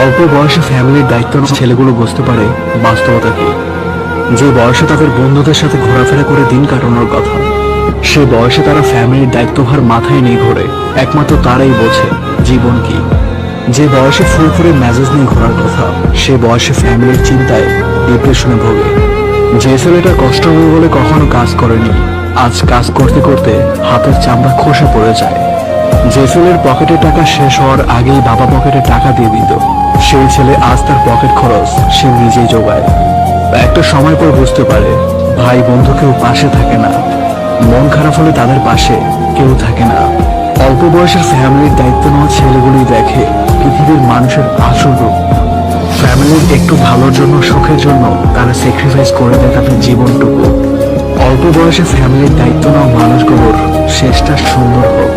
অল্প বয়সে ফ্যামিলির দায়িত্ব নেওয়া ছেলেগুলো বুঝতে পারে বাস্তবতা কি। যে বয়সে তাদের বন্ধুদের সাথে ঘোরাফেরা করে দিন কাটানোর কথা, সে বয়সে তারা ফ্যামিলির দায়িত্বভার মাথায় নিয়ে ঘোরে। একমাত্র তারাই বোঝে জীবন কি। যে বয়সে ফুরফুরে মেজাজ নিয়ে ঘোরার কথা, সে বয়সে ফ্যামিলির চিন্তায় ডিপ্রেশনে ভোগে। যে ছেলেটা কষ্ট হবে বলে কখনো কাজ করেনি, আজ কাজ করতে করতে হাতের চামড়া খসে পড়ে যায়। যে ছেলের পকেটে টাকা শেষ হওয়ার আগেই বাবা পকেটে টাকা দিয়ে দিত, সেই ছেলে আজ তার পকেট খরচ সে নিজেই জোগায়। একটা সময় পর বুঝতে পারে ভাই বন্ধু কেউ পাশে থাকে না, মন খারাপ হলে তাদের পাশে কেউ থাকে না। অল্প বয়সের ফ্যামিলির দায়িত্ব নেওয়া ছেলেগুলি দেখে পৃথিবীর মানুষের আসল রূপ। ফ্যামিলির একটু ভালোর জন্য, সুখের জন্য তারা স্যাক্রিফাইস করে দেয় তাদের জীবনটুকু। অল্প বয়সে ফ্যামিলির দায়িত্ব নেওয়া মানুষগুলোর শেষটা সুন্দর হোক।